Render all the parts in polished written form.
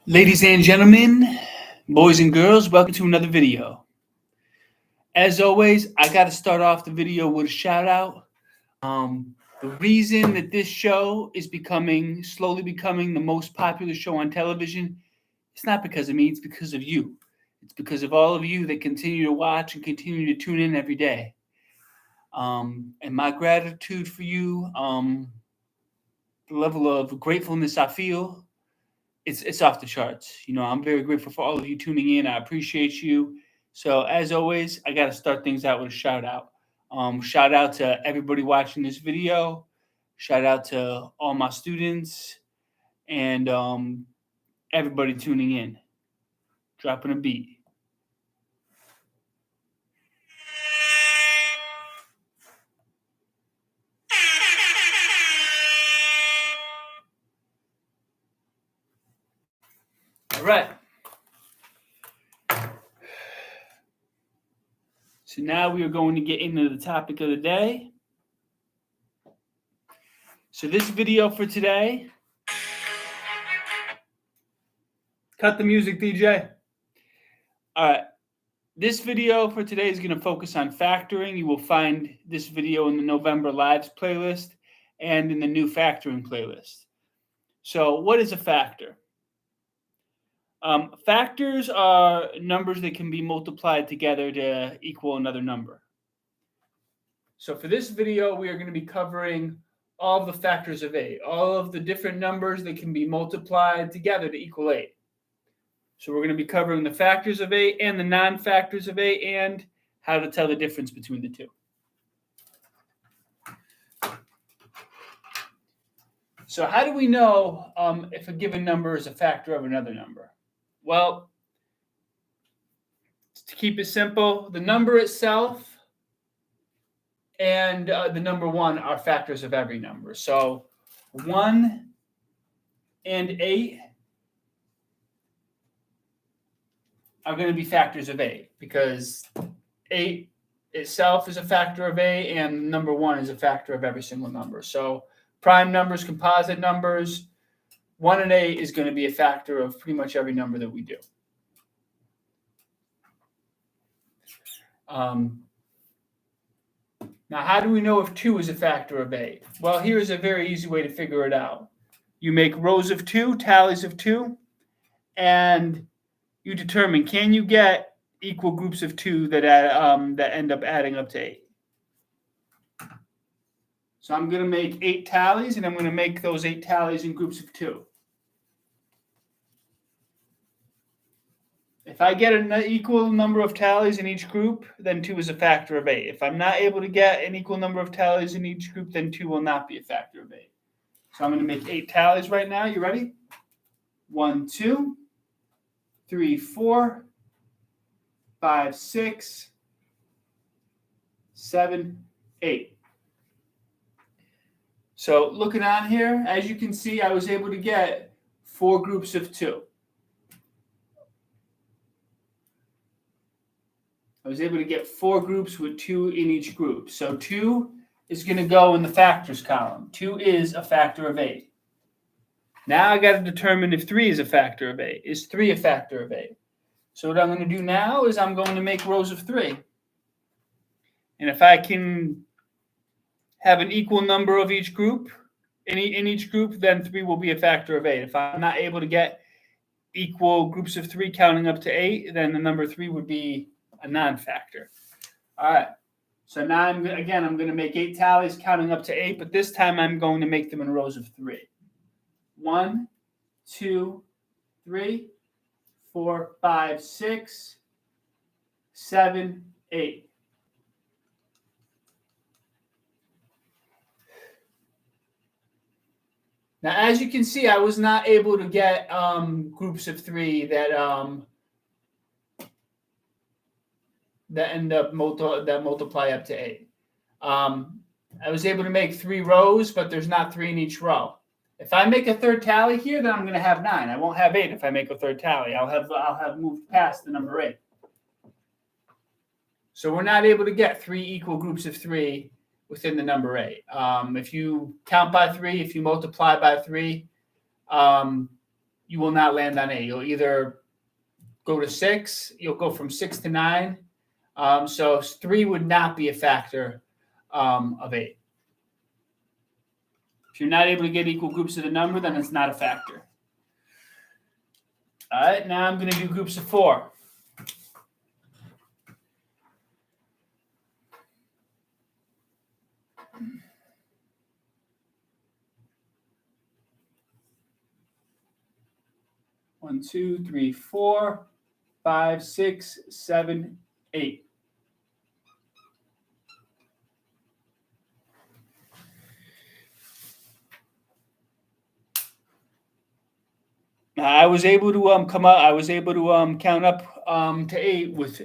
Ladies and gentlemen, boys and girls, welcome to another video. As always, I got to start off the video with a shout out. The reason that this show is slowly becoming the most popular show on television, it's not because of me, it's because of you. It's because of all of you that continue to watch and continue to tune in every day. And my gratitude for you, the level of gratefulness I feel, it's off the charts. I'm very grateful for all of you tuning in. I appreciate you. So as always, I got to start things out with a shout out. Shout out to everybody watching this video. Shout out to all my students and everybody tuning in. Dropping a beat. All right. So now we are going to get into the topic of the day. So this video for today, cut the music, DJ. All right. This video for today is going to focus on factoring. You will find this video in the November Lives playlist and in the new factoring playlist. So what is a factor? Factors are numbers that can be multiplied together to equal another number. So for this video, we are going to be covering all of the factors of 8, all of the different numbers that can be multiplied together to equal 8. So we're going to be covering the factors of 8 and the non-factors of 8 and how to tell the difference between the two. So how do we know if a given number is a factor of another number? Well, to keep it simple, the number itself and the number 1 are factors of every number. So 1 and 8 are going to be factors of 8 because 8 itself is a factor of 8 and number 1 is a factor of every single number. So prime numbers, composite numbers, 1 and 8 is going to be a factor of pretty much every number that we do. Now, how do we know if 2 is a factor of 8? Well, here's a very easy way to figure it out. You make rows of 2, tallies of 2, and you determine, can you get equal groups of 2 that end up adding up to 8? So I'm going to make 8 tallies, and I'm going to make those 8 tallies in groups of 2. If I get an equal number of tallies in each group, then 2 is a factor of 8. If I'm not able to get an equal number of tallies in each group, then 2 will not be a factor of 8. So I'm going to make 8 tallies right now. You ready? 1, 2, 3, 4, 5, 6, 7, 8. So looking on here, as you can see, I was able to get 4 groups of 2. I was able to get 4 groups with 2 in each group. So 2 is going to go in the factors column. 2 is a factor of 8. Now I got to determine if 3 is a factor of 8. Is 3 a factor of 8? So what I'm going to do now is I'm going to make rows of 3. And if I can have an equal number of each group, in each group, then 3 will be a factor of 8. If I'm not able to get equal groups of 3 counting up to 8, then the number 3 would be a non-factor. All right. So now I'm going to make 8 tallies counting up to 8, but this time I'm going to make them in rows of 3. 1, 2, 3, 4, 5, 6, 7, 8. Now, as you can see, I was not able to get groups of 3 that end up multiply up to 8. I was able to make 3 rows, but there's not 3 in each row. If I make a third tally here, then I'm going to have 9. I won't have 8 if I make a third tally. I'll have moved past the number 8. So we're not able to get 3 equal groups of 3 within the number 8. If you count by 3, if you multiply by 3, you will not land on 8. You'll either go to 6, you'll go from 6 to 9. So 3 would not be a factor of 8. If you're not able to get equal groups of the number, then it's not a factor. All right, now I'm going to do groups of 4. One, 2, 3, 4, 5, 6, 7, 8. I was able to come up. I was able to count up to 8 with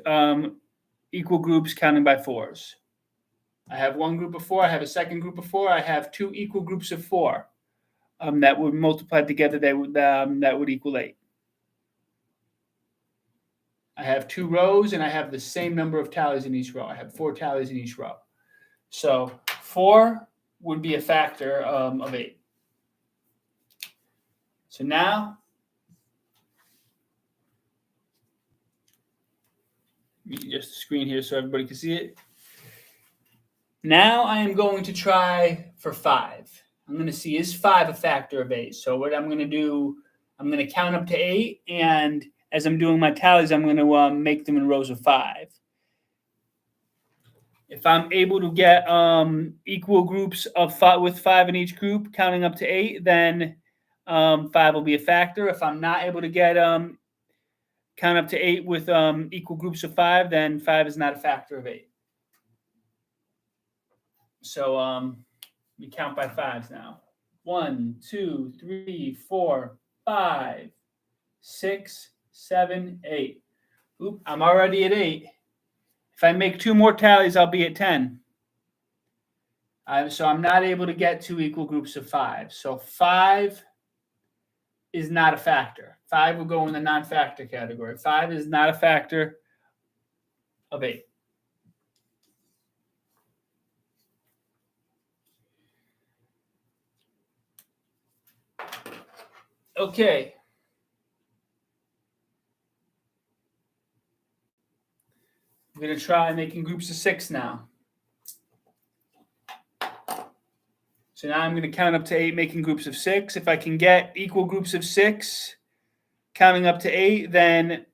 equal groups counting by 4s. I have one group of 4. I have a second group of 4. I have 2 equal groups of 4 that would multiply together. That would equal 8. I have 2 rows, and I have the same number of tallies in each row. I have 4 tallies in each row. So 4 would be a factor of 8. So now, just the screen here so everybody can see it. Now I am going to try for 5. I'm going to see, is 5 a factor of 8? So what I'm going to do, I'm going to count up to 8, and as I'm doing my tallies, I'm going to make them in rows of 5. If I'm able to get equal groups of 5 with 5 in each group, counting up to 8, then 5 will be a factor. If I'm not able to get count up to 8 with equal groups of 5, then 5 is not a factor of 8. So we count by 5s now. 1, 2, 3, 4, 5, 6, 7, 8. Oop, I'm already at 8. If I make 2 more tallies, I'll be at 10. So I'm not able to get 2 equal groups of 5. So 5 is not a factor. 5 will go in the non-factor category. 5 is not a factor of 8. Okay. I'm going to try making groups of 6 now. So now I'm going to count up to 8, making groups of 6. If I can get equal groups of 6, counting up to 8, then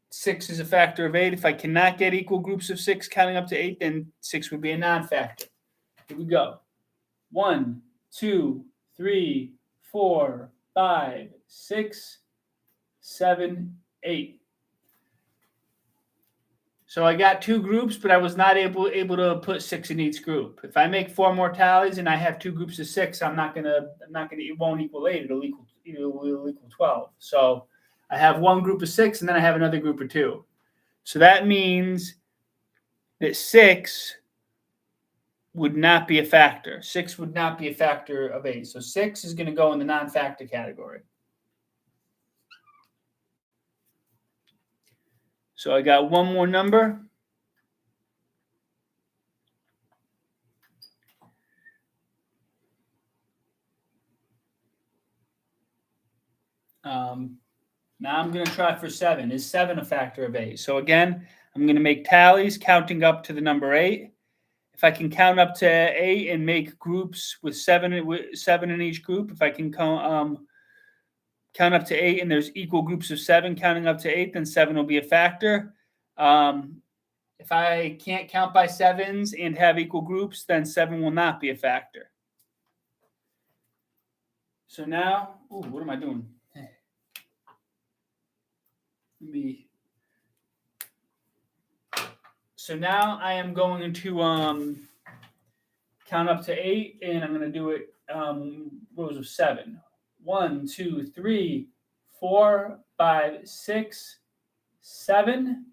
6 is a factor of 8. If I cannot get equal groups of 6, counting up to 8, then 6 would be a non-factor. Here we go. 1, 2, 3, 4, 5, 6, 7, 8. So I got 2 groups, but I was not able to put 6 in each group. If I make 4 more tallies and I have 2 groups of 6, it won't equal 8. It'll equal 12. So I have one group of 6, and then I have another group of 2. So that means that 6 would not be a factor. 6 would not be a factor of 8. So 6 is going to go in the non-factor category. So I got one more number. Now I'm going to try for 7. Is 7 a factor of 8? So again, I'm going to make tallies counting up to the number 8. If I can count up to 8 and make groups with 7 in each group, if I can count up to 8 and there's equal groups of 7 counting up to 8, then 7 will be a factor. If I can't count by 7s and have equal groups, then 7 will not be a factor. So now, what am I doing? So now I am going to count up to 8, and I'm going to do it rows of 7. 1, 2, 3, 4, 5, 6, 7,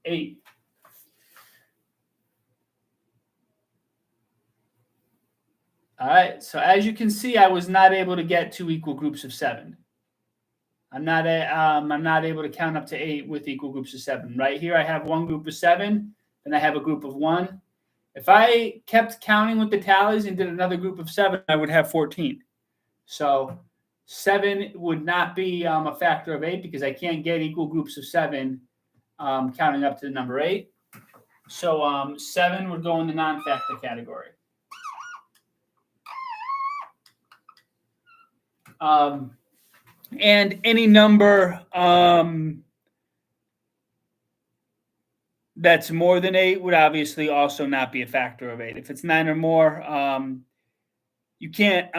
8. All right. So as you can see, I was not able to get 2 equal groups of 7. I'm not able to count up to 8 with equal groups of 7. Right here, I have one group of 7, and I have a group of 1. If I kept counting with the tallies and did another group of 7, I would have 14. So 7 would not be a factor of 8 because I can't get equal groups of 7 counting up to the number 8. So 7 would go in the non-factor category. And any number that's more than 8 would obviously also not be a factor of 8. If it's 9 or more, you can't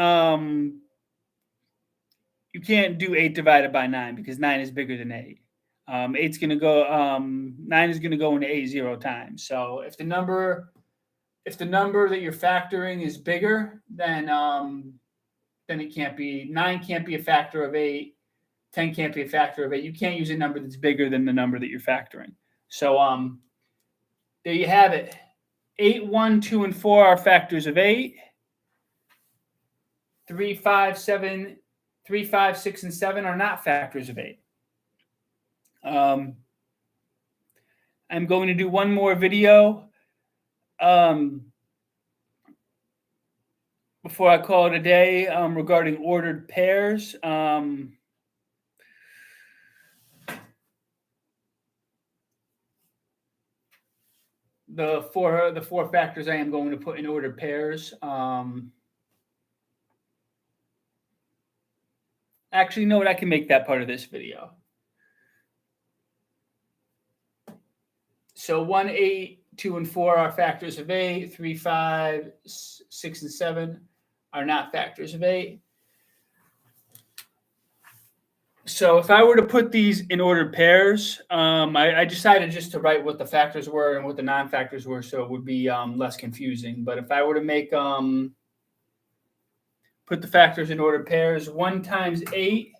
do 8 divided by 9 because 9 is bigger than 8. 8's going to go 9 is going to go into 8 0 times. So if the number that you're factoring is bigger, then it can't be 9 can't be a factor of 8. 10 can't be a factor of 8. You can't use a number that's bigger than the number that you're factoring. So there you have it. 8, 1, 2, and 4 are factors of 8. 3, 5, 6, and 7 are not factors of 8. I'm going to do one more video before I call it a day regarding ordered pairs. The four factors I am going to put in ordered pairs. Actually, you know what? I can make that part of this video. So 1, 8, 2, and 4 are factors of 8. 3, 5, 6, and 7 are not factors of 8. So if I were to put these in ordered pairs, I decided just to write what the factors were and what the non-factors were, so it would be less confusing. But if I were to make put the factors in ordered pairs, 1 times 8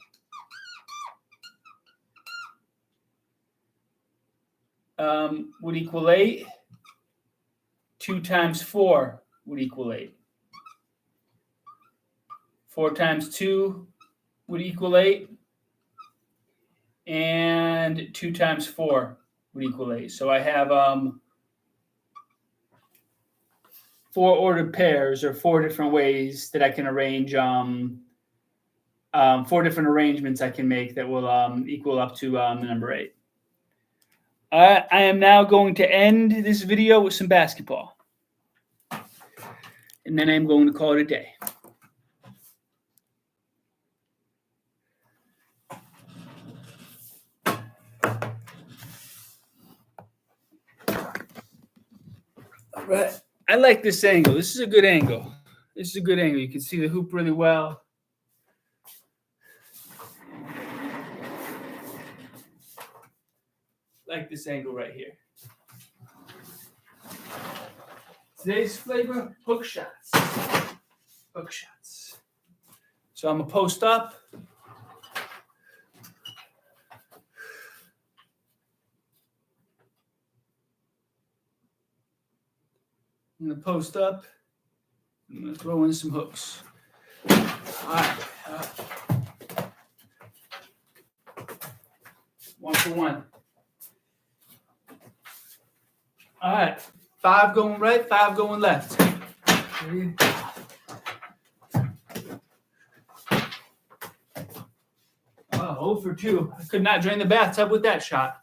would equal 8. 2 times 4 would equal 8. 4 times 2 would equal 8. And 2 times 4 would equal 8. So I have 4 ordered pairs, or 4 different ways that I can arrange, 4 different arrangements I can make that will equal up to the number 8. I am now going to end this video with some basketball. And then I'm going to call it a day. Right. I like this angle. This is a good angle. This is a good angle. You can see the hoop really well. Like this angle right here. Today's flavor, hook shots. Hook shots. So I'm going to post up. I'm going to post up. I'm going to throw in some hooks. All right. 1 for 1. All right. 5 going right, 5 going left. Oh, 0 for 2. I could not drain the bathtub with that shot.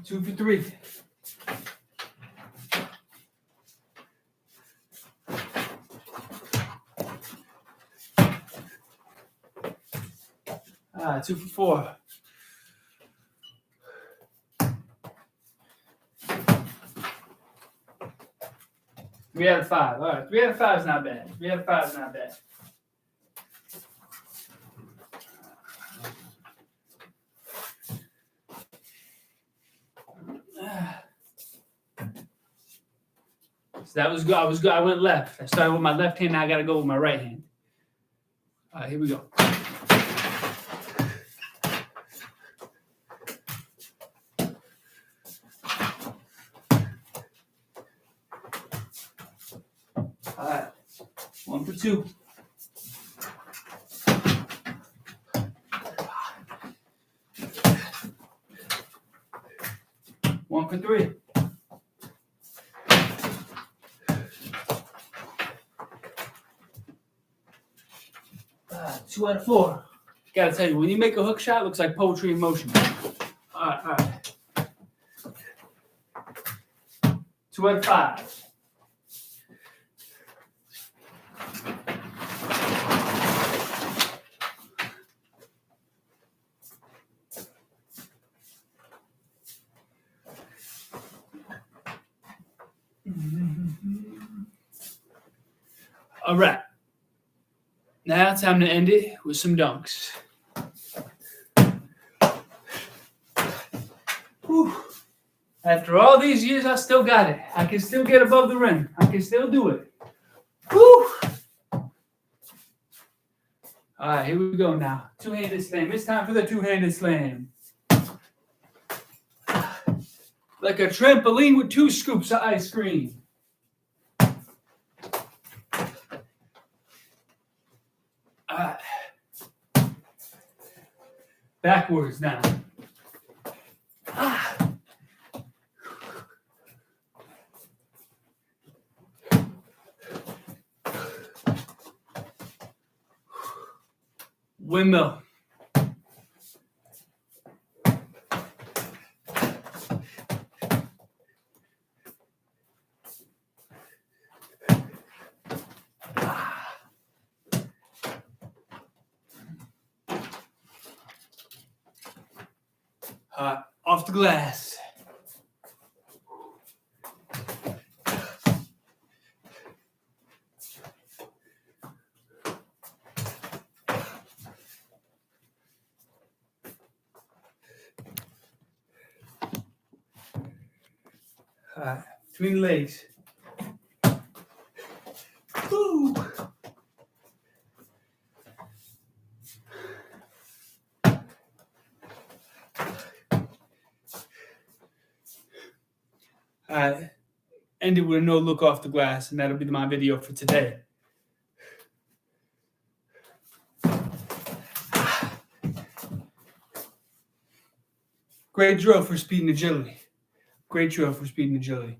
Two for 3. Ah, 2 for 4. Three out of 5. All right, 3 out of 5 is not bad. 3 out of 5 is not bad. So that was good. I was good. I went left. I started with my left hand. Now I got to go with my right hand. All right, here we go. All right, 1 for 2. 1 for 3. Two out of 4. Gotta tell you, when you make a hook shot, it looks like poetry in motion. All right. 2 out of 5. All right. Now it's time to end it with some dunks. Whew. After all these years, I still got it. I can still get above the rim. I can still do it. Whew. All right, here we go now. Two-handed slam. It's time for the two-handed slam. Like a trampoline with 2 scoops of ice cream. Backwards now. Windmill. Off the glass. Between the legs. Woo. Ended with a no look off the glass, and that'll be my video for today. Great drill for speed and agility. Great drill for speed and agility.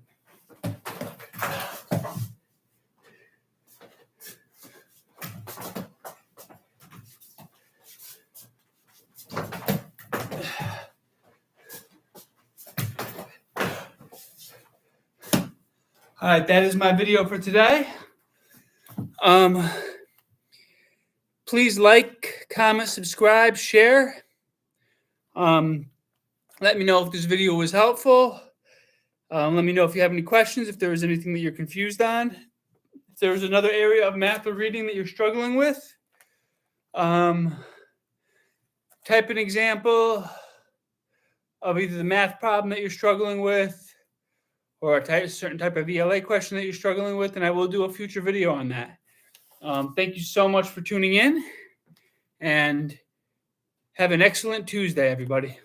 All right, that is my video for today. Please like, comment, subscribe, share. Let me know if this video was helpful. Let me know if you have any questions, if there was anything that you're confused on. If there was another area of math or reading that you're struggling with. Type an example of either the math problem that you're struggling with or a certain type of ELA question that you're struggling with, and I will do a future video on that. Thank you so much for tuning in, and have an excellent Tuesday, everybody.